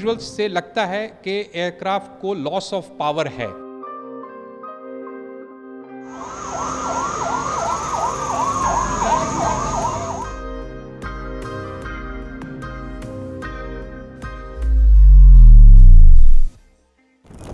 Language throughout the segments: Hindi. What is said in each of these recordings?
विजुअल्स से लगता है कि एयरक्राफ्ट को लॉस ऑफ पावर है।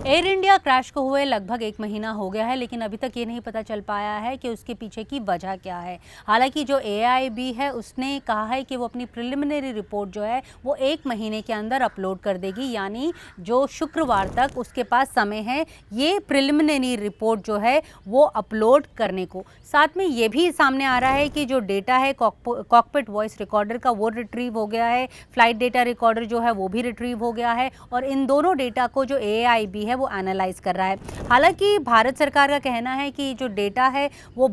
एयर इंडिया क्रैश को हुए लगभग 1 महीना हो गया है, लेकिन अभी तक ये नहीं पता चल पाया है कि उसके पीछे की वजह क्या है। हालांकि जो AIIB है उसने कहा है कि वो अपनी प्रिलिमिनरी रिपोर्ट जो है वो 1 महीने के अंदर अपलोड कर देगी, यानी जो शुक्रवार तक उसके पास समय है ये प्रिलिमिनरी रिपोर्ट जो है वो अपलोड करने को। साथ में ये भी सामने आ रहा है कि जो डेटा है कॉकपिट वॉइस रिकॉर्डर का वो रिट्रीव हो गया है, फ्लाइट डेटा रिकॉर्डर जो है वो भी रिट्रीव हो गया है, और इन दोनों डेटा को जो AIIB है वो एनालाइज कर रहा है। हालांकि भारत सरकार का कहना है कि जो डेटा है वो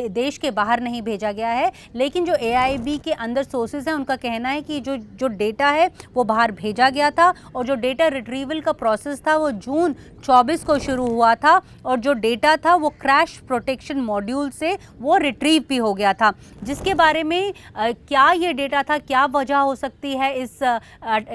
देश के बाहर नहीं भेजा गया है, लेकिन जो AIIB के अंदर सोर्सेज हैं उनका कहना है कि जो डेटा है वो बाहर भेजा गया था, और जो डेटा रिट्रीवल का प्रोसेस था वो जून 24 को शुरू हुआ था, और जो डेटा था वो क्रैश प्रोटेक्शन मॉड्यूल से वो रिट्रीव भी हो गया था, जिसके बारे में क्या ये डेटा था, क्या वजह हो सकती है इस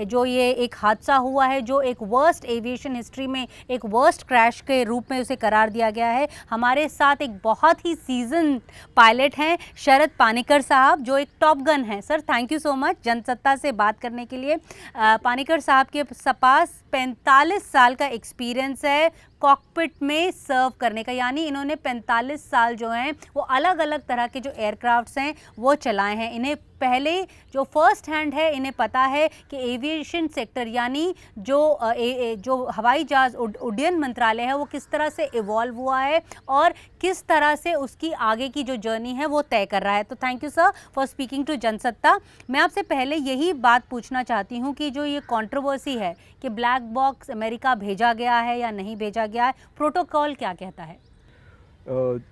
जो ये एक हादसा हुआ है जो एक वर्स्ट एविएशन हिस्ट्री में एक वर्स्ट क्रैश के रूप में उसे करार दिया गया है। हमारे साथ एक बहुत ही सीजन पायलट हैं शरद पानीकर साहब, जो एक टॉप गन है। Sir thank you so much Jansatta से बात करने के लिए। पानीकर साहब के पास 45 साल का एक्सपीरियंस है कॉकपिट में सर्व करने का, यानी इन्होंने 45 साल जो हैं वो अलग अलग तरह के जो एयरक्राफ्ट्स हैं वो चलाए हैं। इन्हें पहले जो फर्स्ट हैंड है इन्हें पता है कि एविएशन सेक्टर यानी जो हवाई जहाज उड्डयन मंत्रालय है वो किस तरह से इवॉल्व हुआ है और किस तरह से उसकी आगे की जो जर्नी है वो तय कर रहा है। तो thank you sir for speaking to Jansatta. मैं आपसे पहले यही बात पूछना चाहती हूँ कि जो ये कंट्रोवर्सी है कि ब्लैक बॉक्स अमेरिका भेजा गया है या नहीं भेजा गया है, प्रोटोकॉल क्या कहता है?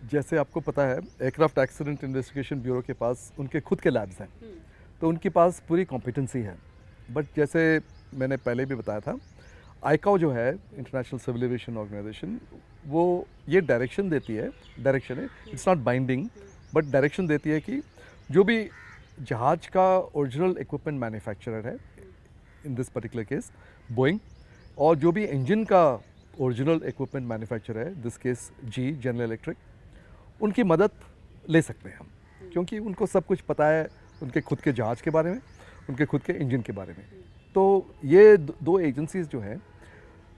जैसे आपको पता है एयरक्राफ्ट एक्सीडेंट इन्वेस्टिगेशन ब्यूरो के पास उनके खुद के लैब्स हैं, तो उनके पास पूरी कॉम्पिटेंसी है। बट जैसे मैंने पहले भी बताया था, आईकाओ जो है इंटरनेशनल सिविल एविएशन ऑर्गेनाइजेशन, वो ये डायरेक्शन देती है, डायरेक्शन है, it's not binding, but direction देती है कि जो भी जहाज का ओरिजिनल इक्विपमेंट मैन्युफैक्चरर है, in this particular case Boeing, और जो भी इंजन का ओरिजिनल इक्विपमेंट मैन्युफैक्चर है, this case G general electric, उनकी मदद ले सकते हैं हम, क्योंकि उनको सब कुछ पता है उनके खुद के जहाज़ के बारे में, उनके खुद के इंजन के बारे में। तो ये दो एजेंसीज जो हैं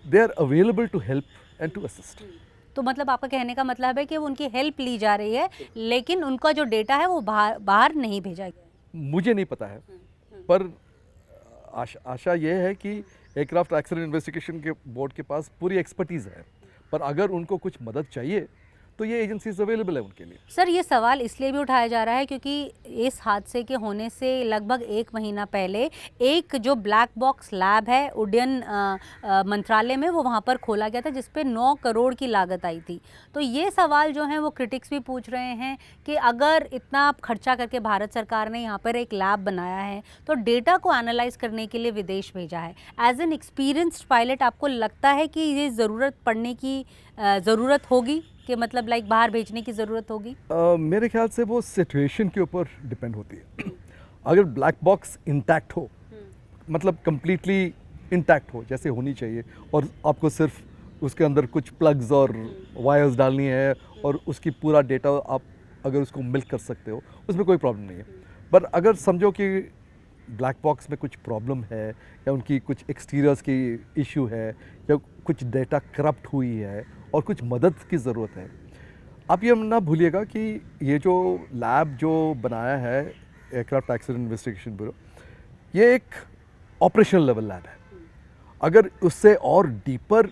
they are available to help and to assist. तो मतलब आपका कहने का मतलब है कि वो उनकी हेल्प ली जा रही है, लेकिन उनका जो डेटा है वो बाहर नहीं भेजा गया। मुझे नहीं पता है, पर आशा ये है कि एयरक्राफ्ट एक्सीडेंट इन्वेस्टिगेशन के बोर्ड के पास पूरी एक्सपर्टीज़ है, पर अगर उनको कुछ मदद चाहिए तो ये एजेंसीज अवेलेबल है उनके लिए। सर ये सवाल इसलिए भी उठाया जा रहा है क्योंकि इस हादसे के होने से लगभग 1 महीना पहले एक जो ब्लैक बॉक्स लैब है उड्डयन मंत्रालय में वो वहाँ पर खोला गया था, जिस पे 9 करोड़ की लागत आई थी। तो ये सवाल जो है वो क्रिटिक्स भी पूछ रहे हैं कि अगर इतना खर्चा करके भारत सरकार ने यहाँ पर एक लैब बनाया है तो डेटा को एनालाइज करने के लिए विदेश भेजा है, एज एन एक्सपीरियंस्ड पायलट आपको लगता है कि ये ज़रूरत पड़ने की ज़रूरत होगी कि मतलब लाइक बाहर भेजने की ज़रूरत होगी? मेरे ख्याल से वो सिचुएशन के ऊपर डिपेंड होती है। अगर ब्लैक बॉक्स इंटैक्ट हो, मतलब कम्प्लीटली इंटैक्ट हो जैसे होनी चाहिए, और आपको सिर्फ उसके अंदर कुछ प्लग्स और वायर्स डालनी है और उसकी पूरा डेटा आप अगर उसको मिल्क कर सकते हो, उसमें कोई प्रॉब्लम नहीं है। पर अगर समझो कि ब्लैक बॉक्स में कुछ प्रॉब्लम है या उनकी कुछ एक्सटीरियर्स की इशू है या कुछ डेटा करप्ट हुई है और कुछ मदद की ज़रूरत है, आप ये ना भूलिएगा कि ये जो लैब जो बनाया है एयरक्राफ्ट एक्सीडेंट इन्वेस्टिगेशन ब्यूरो, ये एक ऑपरेशनल लेवल लैब है। अगर उससे और डीपर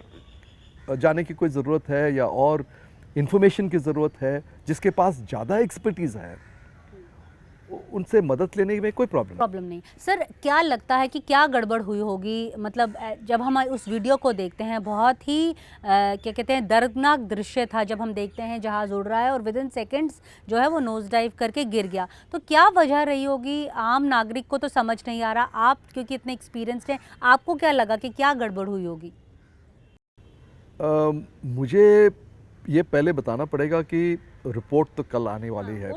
जाने की कोई ज़रूरत है या और इन्फॉर्मेशन की ज़रूरत है, जिसके पास ज़्यादा एक्सपर्टीज़ है, उनसे मदद लेने में कोई प्रॉब्लम नहीं। सर क्या लगता है कि क्या गड़बड़ हुई होगी? मतलब जब हम उस वीडियो को देखते हैं बहुत ही क्या कहते हैं दर्दनाक दृश्य था, जब हम देखते हैं जहाज़ उड़ रहा है और विद इन सेकेंड्स जो है वो नोज डाइव करके गिर गया। तो क्या वजह रही होगी? आम नागरिक को तो समझ नहीं आ रहा, आप क्योंकि इतने एक्सपीरियंस्ड हैं, आपको क्या लगा कि क्या गड़बड़ हुई होगी? मुझे ये पहले बताना पड़ेगा कि रिपोर्ट तो कल आने वाली है।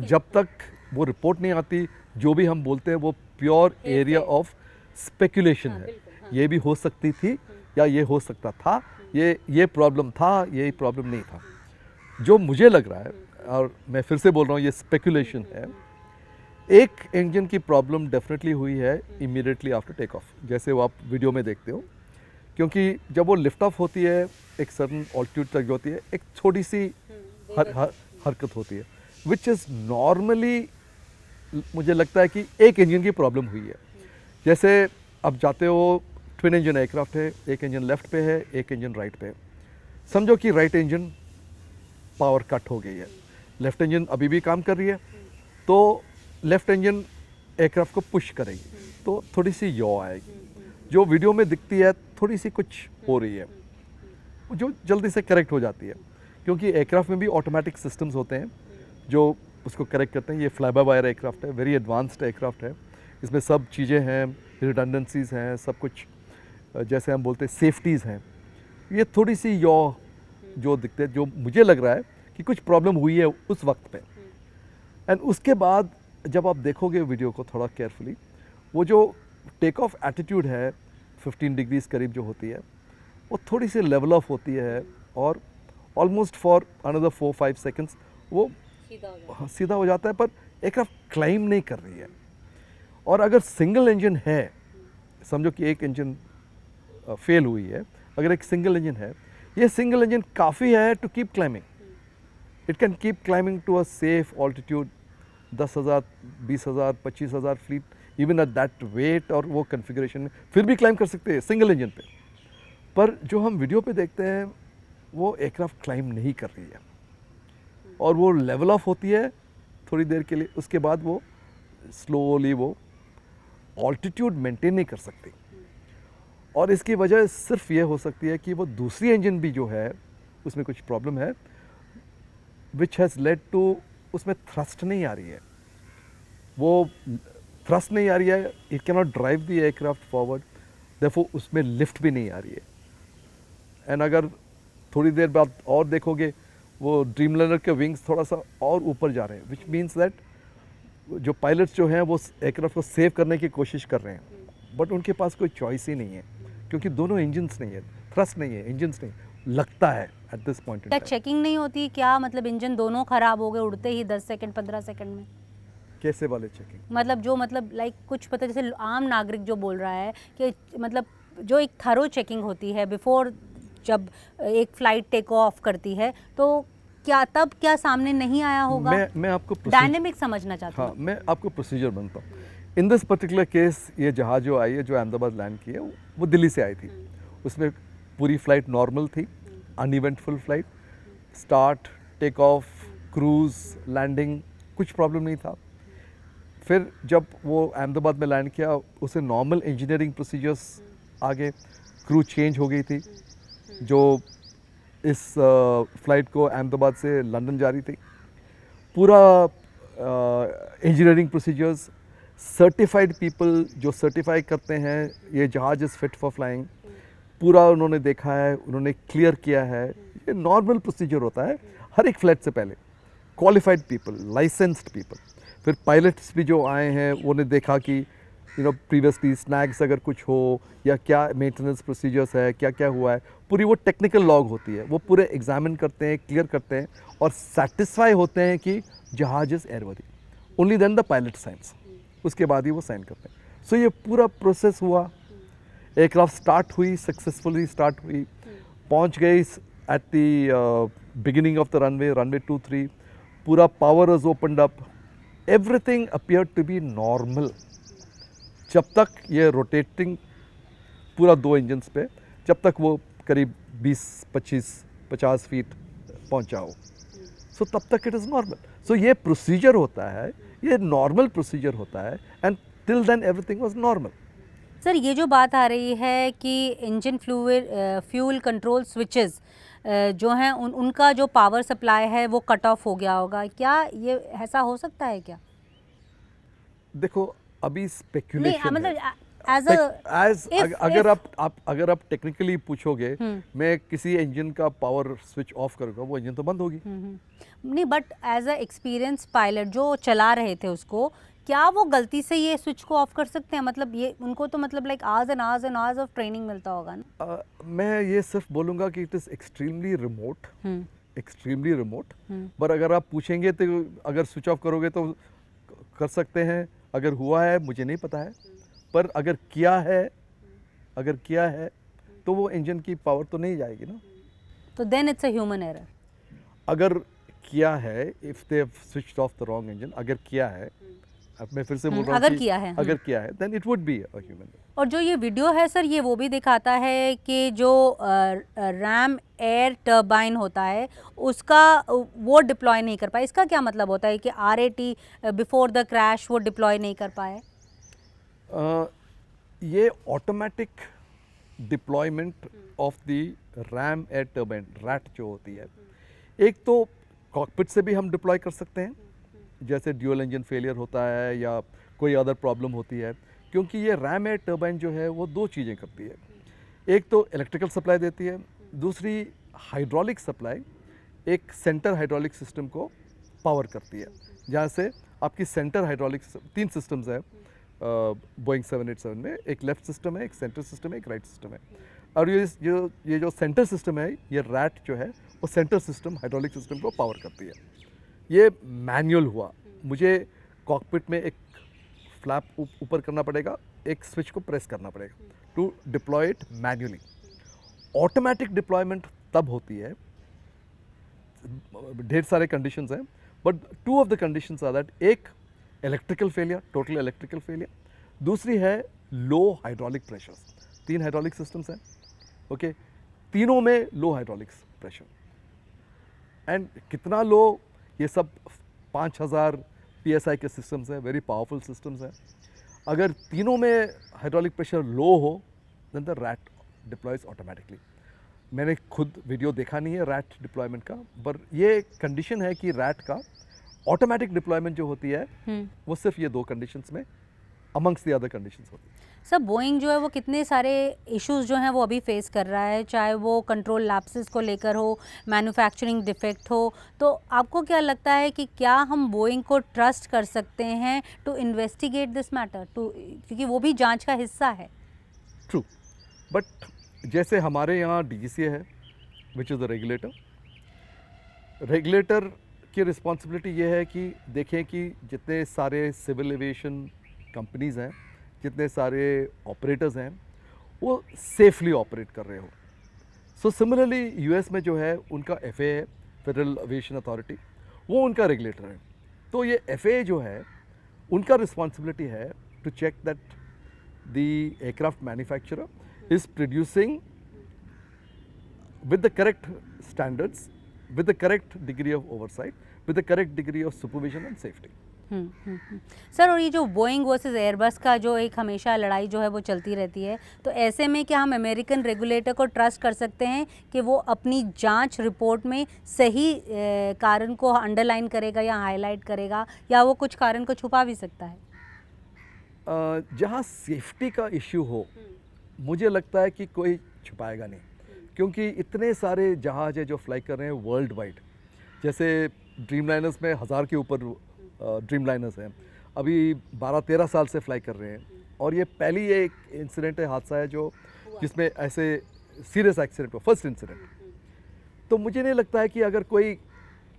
जब तक वो रिपोर्ट नहीं आती, जो भी हम बोलते हैं वो प्योर एरिया ऑफ स्पेकुलेशन है। ये भी हो सकती थी या ये हो सकता था, ये प्रॉब्लम था, ये प्रॉब्लम नहीं था। जो मुझे लग रहा है, और मैं फिर से बोल रहा हूँ ये स्पेकुलेशन है, एक इंजन की प्रॉब्लम डेफिनेटली हुई है इमीडिएटली आफ्टर टेक ऑफ, जैसे वो आप वीडियो में देखते हो, क्योंकि जब वो लिफ्ट ऑफ होती है एक सर्टन ऑल्टीट्यूड तक जो होती है, एक छोटी सी हरकत होती है, विच इज़ नॉर्मली मुझे लगता है कि एक इंजन की प्रॉब्लम हुई है। जैसे अब जाते हो, ट्विन इंजन एयरक्राफ्ट है, एक इंजन लेफ्ट पे है, एक इंजन राइट पे है। समझो कि राइट इंजन पावर कट हो गई है, लेफ्ट इंजन अभी भी काम कर रही है, तो लेफ्ट इंजन एयरक्राफ्ट को पुश करेगी, तो थोड़ी सी यॉ आएगी, जो वीडियो में दिखती है थोड़ी सी कुछ हो रही है, जो जल्दी से करेक्ट हो जाती है, क्योंकि एयरक्राफ्ट में भी ऑटोमेटिक सिस्टम्स होते हैं जो उसको करेक्ट करते हैं। ये फ्लाई बाय वायर एयरक्राफ्ट है, वेरी एडवांस्ड एयरक्राफ्ट है, इसमें सब चीज़ें हैं, रिडंडेंसीज हैं, सब कुछ जैसे हम बोलते हैं सेफ्टीज़ हैं। ये थोड़ी सी यॉ जो दिखते हैं, जो मुझे लग रहा है कि कुछ प्रॉब्लम हुई है उस वक्त पे। एंड उसके बाद जब आप देखोगे वीडियो को थोड़ा केयरफुली, वो जो टेक ऑफ एटीट्यूड है 15 डिग्रीज करीब जो होती है, वो थोड़ी सी लेवल ऑफ होती है, और ऑलमोस्ट फॉर अनदर 4-5 सेकेंड्स वो सीधा हो जाता है, पर एयरक्राफ्ट क्लाइम नहीं कर रही है। और अगर सिंगल इंजन है, समझो कि एक इंजन फेल हुई है, अगर एक सिंगल इंजन है, ये सिंगल इंजन काफ़ी है to keep climbing. It can keep climbing to a safe altitude 10,000, 20,000, 25,000 feet, even at that weight और वो कन्फिगरेशन में फिर भी क्लाइंब कर सकते हैं सिंगल इंजन पे। पर जो हम वीडियो पे देखते हैं वो एयरक्राफ्ट क्लाइंब नहीं कर रही है, और वो लेवल ऑफ होती है थोड़ी देर के लिए, उसके बाद वो स्लोली वो ऑल्टीट्यूड मेंटेन नहीं कर सकती। और इसकी वजह सिर्फ ये हो सकती है कि वो दूसरी इंजन भी जो है उसमें कुछ प्रॉब्लम है, विच हैज़ लेड टू, उसमें थ्रस्ट नहीं आ रही है, वो थ्रस्ट नहीं आ रही है, it can not drive the aircraft forward, therefore उसमें लिफ्ट भी नहीं आ रही है। एंड अगर थोड़ी देर बाद और देखोगे, वो ड्रीमलाइनर के विंग्स थोड़ा सा और ऊपर जा रहे हैं, विच मीन्स दैट जो पायलट्स जो हैं वो एयरक्राफ्ट को सेव करने की कोशिश कर रहे हैं, बट उनके पास कोई चॉइस ही नहीं है, क्योंकि दोनों इंजन्स नहीं है, थ्रस्ट नहीं है, इंजन्स नहीं लगता है एट दिस पॉइंट इन क्या टाइम। चेकिंग नहीं होती क्या? मतलब इंजन दोनों खराब हो गए उड़ते ही 10 सेकंड 15 सेकंड में? कैसे वाले चेकिंग? मतलब लाइक कुछ पता, जैसे आम नागरिक जो बोल रहा है कि मतलब जो एक थरो चेकिंग होती है बिफोर, जब एक फ्लाइट टेक ऑफ करती है, तो क्या सामने नहीं आया होगा? मैं आपको डायनेमिक समझना चाहती हूँ। हाँ, मैं आपको प्रोसीजर बनता हूँ। इन दिस पर्टिकुलर केस, ये जहाज जो आई है, जो अहमदाबाद लैंड की है, वो दिल्ली से आई थी। उसमें पूरी फ्लाइट नॉर्मल थी, uneventful flight, start, take off, cruise, landing, कुछ प्रॉब्लम नहीं था। फिर जब वो अहमदाबाद में लैंड किया, उसे नॉर्मल इंजीनियरिंग प्रोसीजर्स आगे, क्रू चेंज हो गई थी, जो इस फ्लाइट को अहमदाबाद से लंदन जा रही थी। पूरा इंजीनियरिंग प्रोसीजर्स, सर्टिफाइड पीपल जो सर्टिफाई करते हैं ये जहाज इज़ फिट फॉर फ्लाइंग, पूरा उन्होंने देखा है, उन्होंने क्लियर किया है। ये नॉर्मल प्रोसीजर होता है हर एक फ्लाइट से पहले। क्वालिफाइड पीपल, लाइसेंस्ड पीपल, फिर पायलट्स भी जो आए हैं उन्होंने देखा कि प्रीवियसली स्नैग्स अगर कुछ हो या क्या मेंटेनेंस प्रोसीजर्स है, क्या क्या हुआ है, पूरी वो टेक्निकल लॉग होती है, वो पूरे एग्जामिन करते हैं, क्लियर करते हैं और सेटिस्फाई होते हैं कि जहाज is airworthy. Only then the pilot signs, उसके बाद ही वो साइन करते हैं। सो ये पूरा प्रोसेस हुआ, एयरक्राफ्ट स्टार्ट हुई, सक्सेसफुली स्टार्ट हुई, पहुंच गई at the beginning of the runway 2-3, पूरा power was opened up, everything appeared to be normal, जब तक ये रोटेटिंग पूरा 2 इंजन्स पे, जब तक वो करीब 20-25-50 फीट पहुंचा हो, सो तब तक इट इज़ नॉर्मल। सो ये प्रोसीजर होता है, ये नॉर्मल प्रोसीजर होता है, and till then everything was normal. Sir, ये जो बात आ रही है कि इंजन फ्यूल कंट्रोल स्विचेस जो हैं उनका जो पावर सप्लाई है वो कट ऑफ हो गया होगा, क्या ये ऐसा हो सकता है क्या? देखो अभी स्पेकुलेशन मतलब अगर आप टेक्निकली पूछोगे, मैं किसी इंजन का पावर स्विच ऑफ करूंगा, वो इंजन तो बंद होगी। नहीं, but as a experience pilot जो चला रहे थे उसको, क्या वो गलती से ये स्विच को ऑफ कर सकते हैं? मतलब ये उनको तो मतलब like ours and hours and hours of training मिलता होगा ना? मैं ये सिर्फ बोलूँगा कि it is extremely remote, extremely remote. पर अगर आप पूछेंगे तो अगर स्विच ऑफ करोगे तो कर सकते हैं, अगर हुआ है मुझे नहीं पता है, पर अगर किया है तो वो इंजन की पावर तो नहीं जाएगी ना। तो then it's a human error. अगर किया है, if they have switched off the wrong engine, अगर किया है, अब मैं फिर से बोल रहा हूँ अगर कि किया है, अगर किया है then it would be a human. और जो ये वीडियो है सर, ये वो भी दिखाता है कि जो रैम एयर टर्बाइन होता है उसका वो डिप्लॉय नहीं कर पाए। इसका क्या मतलब होता है कि RAT बिफोर द क्रैश वो डिप्लॉय नहीं कर पाए? ये automatic deployment of the RAM air turbine, rat जो होती है, एक तो कॉकपिट से भी हम डिप्लॉय कर सकते हैं, जैसे ड्यूअल इंजन फेलियर होता है या कोई अदर प्रॉब्लम होती है, क्योंकि ये रैम एयर टर्बाइन जो है वो दो चीज़ें करती है। एक तो इलेक्ट्रिकल सप्लाई देती है, दूसरी हाइड्रोलिक सप्लाई एक सेंटर हाइड्रोलिक सिस्टम को पावर करती है, जहाँ से आपकी सेंटर हाइड्रोलिक 3 सिस्टम्स हैं बोइंग 787 में, एक लेफ्ट सिस्टम है, एक सेंटर सिस्टम है, एक राइट सिस्टम है। और ये जो सेंटर सिस्टम है, ये रैट जो है वो सेंटर सिस्टम हाइड्रोलिक सिस्टम को पावर करती है। ये मैनुअल हुआ, मुझे कॉकपिट में एक फ्लैप ऊपर करना पड़ेगा, एक स्विच को प्रेस करना पड़ेगा to deploy it manually. Automatic deployment तब होती है, ढेर सारे कंडीशंस हैं, but 2 of the conditions are that, एक electrical failure, total electrical failure, दूसरी है low hydraulic pressures. 3 hydraulic systems हैं, ओके, तीनों में लो हाइड्रोलिक प्रेशर। एंड कितना लो, ये सब 5000 PSI के सिस्टम्स हैं, वेरी पावरफुल सिस्टम्स हैं। अगर तीनों में हाइड्रोलिक प्रेशर लो हो then the RAT deploys automatically. मैंने खुद वीडियो देखा नहीं है रैट डिप्लॉयमेंट का, पर ये कंडीशन है कि रैट का ऑटोमेटिक डिप्लॉयमेंट जो होती है वो सिर्फ ये 2 कंडीशंस में अमंग्स द अदर कंडीशंस होती है। सर बोइंग जो है वो कितने सारे इश्यूज जो हैं वो अभी फेस कर रहा है, चाहे वो कंट्रोल लैप्सेस को लेकर हो, मैन्युफैक्चरिंग डिफेक्ट हो, तो आपको क्या लगता है कि क्या हम बोइंग को ट्रस्ट कर सकते हैं टू इन्वेस्टिगेट दिस मैटर, क्योंकि वो भी जांच का हिस्सा है? ट्रू, बट जैसे हमारे यहाँ DGCA है विच इज़ द रेगुलेटर की रिस्पॉन्सिबिलिटी ये है कि देखें कि जितने सारे सिविल एविएशन कंपनीज़ हैं, जितने सारे ऑपरेटर्स हैं, वो सेफली ऑपरेट कर रहे हो। सो सिमिलरली US में जो है उनका FAA है, फेडरल एविएशन अथॉरिटी, वो उनका रेगुलेटर है। तो ये FAA जो है उनका रिस्पॉन्सिबिलिटी है to check that the aircraft manufacturer is producing with the correct standards, with the correct degree of oversight, with the correct degree of supervision and safety. Sir, और ये जो बोइंग वर्सेस एयरबस का जो एक हमेशा लड़ाई जो है वो चलती रहती है, तो ऐसे में क्या हम अमेरिकन रेगुलेटर को ट्रस्ट कर सकते हैं कि वो अपनी जांच रिपोर्ट में सही कारण को अंडरलाइन करेगा या हाईलाइट करेगा, या वो कुछ कारण को छुपा भी सकता है? जहाँ सेफ्टी का इश्यू हो, मुझे लगता है कि कोई छुपाएगा नहीं, क्योंकि इतने सारे जहाज है जो फ्लाई कर रहे हैं वर्ल्ड वाइड। जैसे ड्रीम लाइनर्स में 1000 के ऊपर ड्रीम लाइनर्स हैं, अभी 12-13 साल से फ्लाई कर रहे हैं, और ये पहली एक इंसिडेंट है, हादसा है जो जिसमें ऐसे सीरियस एक्सीडेंट हो, फर्स्ट इंसिडेंट। तो मुझे नहीं लगता है कि अगर कोई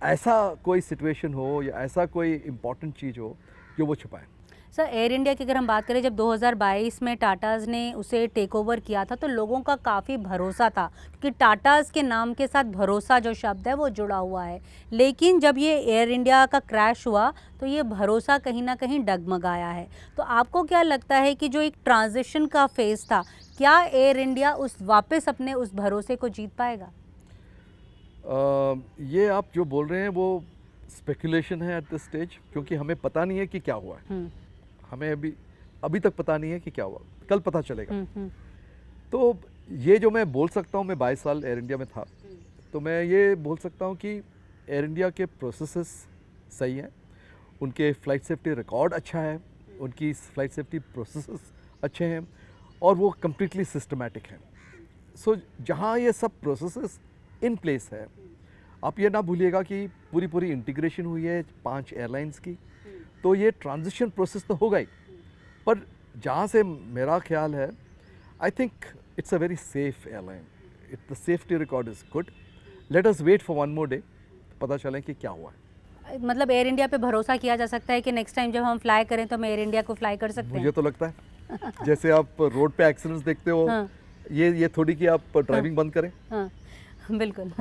ऐसा कोई सिचुएशन हो या ऐसा कोई इम्पॉर्टेंट चीज़ हो जो वो छुपाए। सर, एयर इंडिया की अगर हम बात करें, जब 2022 में टाटाज़ ने उसे टेक ओवर किया था तो लोगों का काफ़ी भरोसा था, क्योंकि टाटाज़ के नाम के साथ भरोसा जो शब्द है वो जुड़ा हुआ है। लेकिन जब ये एयर इंडिया का क्रैश हुआ तो ये भरोसा कहीं ना कहीं डगमगाया है। तो आपको क्या लगता है कि जो एक ट्रांजिशन का फेज़ था, क्या एयर इंडिया वापस अपने उस भरोसे को जीत पाएगा? ये आप जो बोल रहे हैं वो स्पेकुलेशन है एट दिस स्टेज, क्योंकि हमें पता नहीं है कि क्या हुआ है। हमें अभी तक पता नहीं है कि क्या हुआ, कल पता चलेगा। तो ये जो मैं बोल सकता हूँ, मैं 22 साल एयर इंडिया में था, तो मैं ये बोल सकता हूँ कि एयर इंडिया के प्रोसेसेस सही हैं, उनके फ़्लाइट सेफ्टी रिकॉर्ड अच्छा है, उनकी फ़्लाइट सेफ्टी प्रोसेसेस अच्छे हैं, और वो कम्प्लीटली सिस्टमैटिक हैं। सो जहाँ ये सब प्रोसेसेस इन प्लेस है, आप ये ना भूलिएगा कि पूरी इंटीग्रेशन हुई है 5 एयरलाइंस की, तो ये ट्रांजिशन प्रोसेस तो होगा ही, पर जहाँ से मेरा ख्याल है, I think it's a very safe airline, the safety record is good. Let us wait for one more day, पता चले कि क्या हुआ है. मतलब एयर इंडिया पे भरोसा किया जा सकता है कि नेक्स्ट टाइम जब हम फ्लाई करें तो हम एयर इंडिया को फ्लाई कर सकते मुझे हैं? तो लगता है जैसे आप रोड पे एक्सीडेंट्स देखते हो, हाँ। ये थोड़ी कि आप ड्राइविंग बंद करें. हाँ बिल्कुल.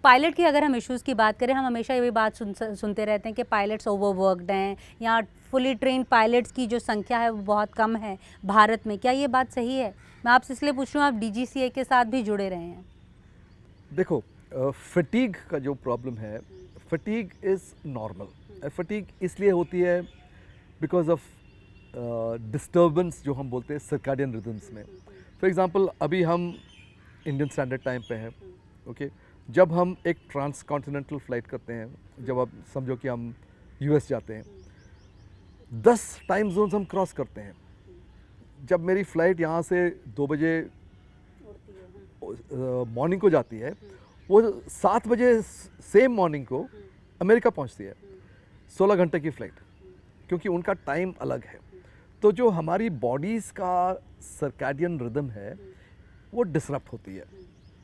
पायलट की अगर हम इश्यूज़ की बात करें, हम हमेशा ये बात सुनते रहते हैं कि पायलट्स ओवरवर्कड हैं या फुली ट्रेन पायलट्स की जो संख्या है वो बहुत कम है भारत में. क्या ये बात सही है? मैं आपसे इसलिए पूछ रही हूँ, आप DGCA के साथ भी जुड़े रहे हैं. देखो, फटीग का जो प्रॉब्लम है, फटीग इज़ नॉर्मल. फटीग इसलिए होती है बिकॉज ऑफ डिस्टर्बेंस जो हम बोलते हैं सर्काडियन रिदम्स में. फॉर एग्जांपल, अभी हम इंडियन स्टैंडर्ड टाइम पे हैं, ओके. जब हम एक ट्रांस कॉन्टिनेंटल फ्लाइट करते हैं, जब आप समझो कि हम US जाते हैं, 10 टाइम जोन्स हम क्रॉस करते हैं. जब मेरी फ़्लाइट यहाँ से 2 बजे मॉर्निंग को जाती है, वो 7 बजे सेम मॉर्निंग को अमेरिका पहुँचती है. 16 घंटे की फ़्लाइट, क्योंकि उनका टाइम अलग है. तो जो हमारी बॉडीज़ का सर्कैडियन रिदम है वो डिसरप्ट होती है.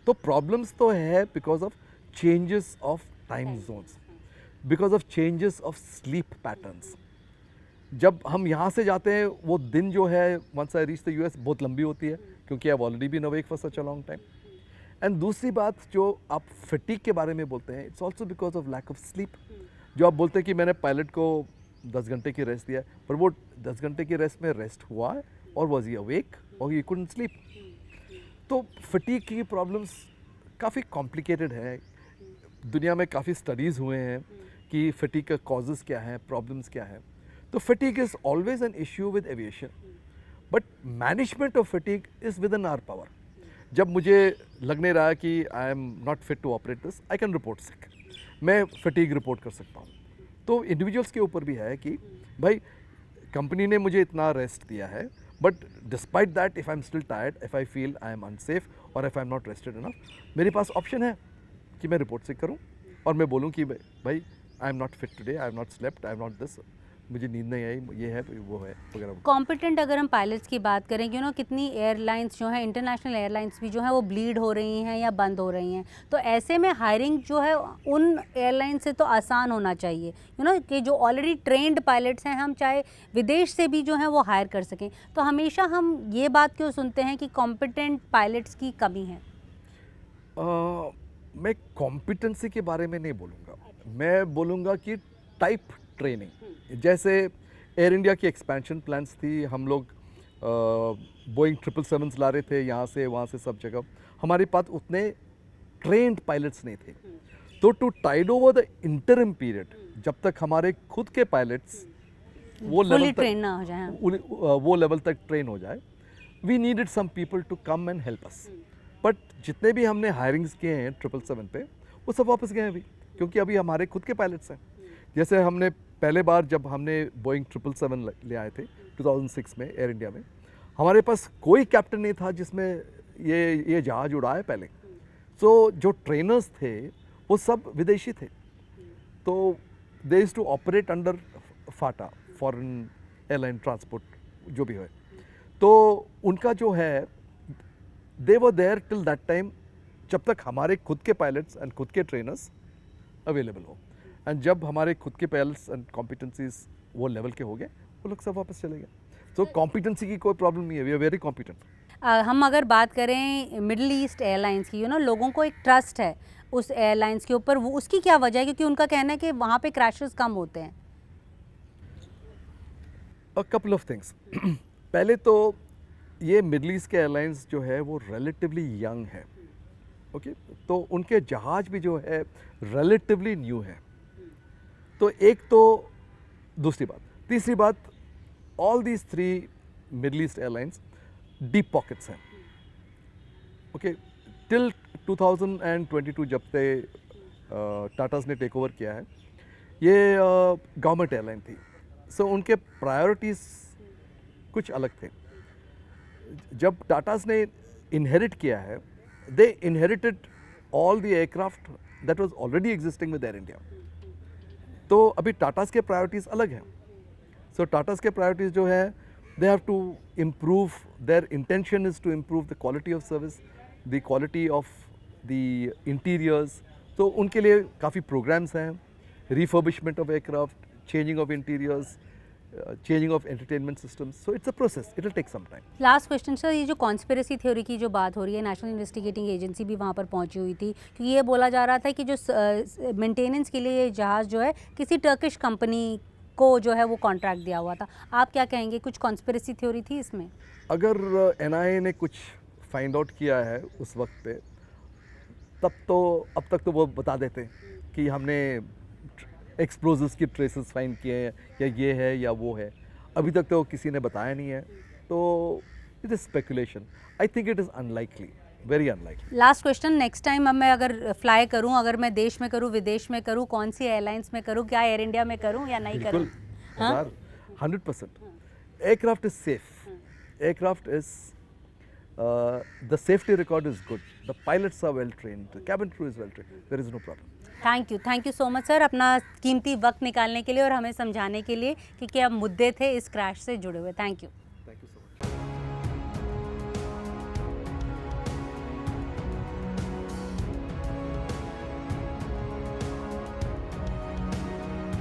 तो प्रॉब्लम्स तो है because of changes of time zones, because of changes of sleep patterns. जब हम यहाँ से जाते हैं, वो दिन जो है once I reach the US बहुत लंबी होती है, क्योंकि I have already been awake for such a long time. And दूसरी बात जो आप फटीग के बारे में बोलते हैं, it's also because of lack of sleep. जो आप बोलते हैं कि मैंने पायलट को 10 घंटे की रेस्ट दिया है, पर वो 10 घंटे की रेस्ट में रेस्ट हुआ है और वॉज ही अवेक और ही कुडंट स्लीप. तो फटीग की प्रॉब्लम्स काफ़ी कॉम्प्लिकेटेड है. दुनिया में काफ़ी स्टडीज़ हुए हैं कि फटीग का कॉजेज़ क्या है, प्रॉब्लम्स क्या है. तो fatigue is always an issue with aviation, but management of fatigue is within our power. जब मुझे लगने रहा कि I am not fit to operate this, I can report sick. मैं फटीग रिपोर्ट कर सकता हूँ. तो इंडिविजुअल्स के ऊपर भी है कि भाई कंपनी ने मुझे इतना रेस्ट दिया है, but despite that if I am still tired, if I feel I am unsafe और if I am not rested enough, मेरे पास ऑप्शन है कि मैं रिपोर्ट सिक करूँ और मैं बोलूँ कि भाई आई am not fit today, I am not slept, I am not this, मुझे नींद नहीं आई, ये है वो है वगैरह. कॉम्पिटेंट अगर हम पायलट्स की बात करें, कि कितनी एयरलाइंस जो हैं, इंटरनेशनल एयरलाइंस भी जो हैं वो ब्लीड हो रही हैं या बंद हो रही हैं. तो ऐसे में हायरिंग जो है उन एयरलाइन से तो आसान होना चाहिए, कि जो ऑलरेडी ट्रेंड पायलट्स हैं, हम चाहे विदेश से भी जो हैं वो हायर कर सकें. तो हमेशा हम ये बात क्यों सुनते हैं कि कॉम्पिटेंट पायलट्स की कमी है? मैं कॉम्पिटेंसी के बारे में नहीं बोलूँगा. मैं बोलूँगा कि टाइप ट्रेनिंग. जैसे एयर इंडिया की एक्सपेंशन प्लान्स थी, हम लोग बोइंग 777 ला रहे थे यहाँ से वहाँ से सब जगह. हमारे पास उतने ट्रेंड पायलट्स नहीं थे. तो to tide over the interim period, जब तक हमारे खुद के पायलट्स वो लेवल तक ट्रेन ना हो जाए, वो लेवल तक ट्रेन हो जाए, we needed some people to come and help us. But जितने भी हमने हायरिंग्स किए हैं 777 पे, वो सब वापस गए हैं अभी, क्योंकि अभी हमारे खुद के पायलट्स हैं. जैसे हमने पहले बार जब हमने बोइंग 777 ले आए थे 2006 में एयर इंडिया में, हमारे पास कोई कैप्टन नहीं था जिसमें ये जहाज़ उड़ाए पहले. सो जो ट्रेनर्स थे वो सब विदेशी थे. तो they used to operate under FATA, foreign airline transport जो भी है. तो उनका जो है, they were there till that time, जब तक हमारे खुद के पायलट्स एंड खुद के ट्रेनर्स अवेलेबल हो. एंड जब हमारे खुद के पायलट्स एंड कॉम्पिटेंसीज वो लेवल के हो गए, वो लोग सब वापस चले गए. तो कॉम्पिटेंसी की कोई प्रॉब्लम नहीं है, वी आर वेरी कॉम्पिटेंट. हम अगर बात करें मिडिल ईस्ट एयरलाइंस की, लोगों को एक ट्रस्ट है उस एयरलाइंस के ऊपर, वो उसकी क्या वजह है? क्योंकि उनका कहना है कि वहाँ पे क्रैशेस कम होते हैं. A couple of things. पहले तो ये मिडिल ईस्ट के एयरलाइंस जो है वो रिलेटिवली यंग है, ओके. तो उनके जहाज़ भी जो है रिलेटिवली न्यू है. तो एक तो दूसरी बात. तीसरी बात, all these 3 middle east airlines deep pockets हैं, ओके. टिल 2022 जब से टाटास ने टेक ओवर किया है, ये गवर्नमेंट एयरलाइन थी. सो उनके प्रायोरिटीज़ कुछ अलग थे. जब टाटास ने इनहेरिट किया है, they inherited all the aircraft that was already existing with Air India. तो अभी टाटास के प्रायोरिटीज़ अलग हैं. सो टाटास के प्रायोरिटीज जो है, they have to improve, their intention is to improve the quality of service, the quality of the interiors. तो उनके लिए काफ़ी प्रोग्राम्स हैं, refurbishment of aircraft, changing of interiors, changing of entertainment systems. So it's a process. It will take some time. Last question sir, ये जो कॉन्स्पिरेसी थ्योरी की जो बात हो रही है, नेशनल इन्वेस्टिगेटिंग एजेंसी भी वहाँ पर पहुँची हुई थी, क्योंकि ये बोला जा रहा था कि जो मेंटेनेंस के लिए ये जहाज़ जो है किसी टर्किश कंपनी को जो है वो कॉन्ट्रैक्ट दिया हुआ था. आप क्या कहेंगे, कुछ कॉन्स्पिरेसी थ्योरी थी इसमें? अगर NIA ने कुछ फाइंड आउट किया है उस वक्त पे, तब तो अब तक तो वो बता देते कि हमने एक्सप्लोजिव्स की ट्रेसेस फाइंड किए हैं, या ये है या वो है. अभी तक तो किसी ने बताया नहीं है, तो it is speculation. I think it is unlikely, very unlikely. Last question, next time अब मैं अगर फ्लाई करूं, अगर मैं देश में करूं, विदेश में करूं, कौन सी एयरलाइंस में करूं, क्या एयर इंडिया में करूं या नहीं करूं? बिल्कुल, 100%. Aircraft is safe. Aircraft is the safety record is good. The pilots are well trained, the cabin crew is well trained. There is no problem. Thank you so much sir, अपना कीमती वक्त निकालने के लिए और हमें समझाने के लिए कि क्या मुद्दे थे इस क्रैश से जुड़े हुए. Thank you.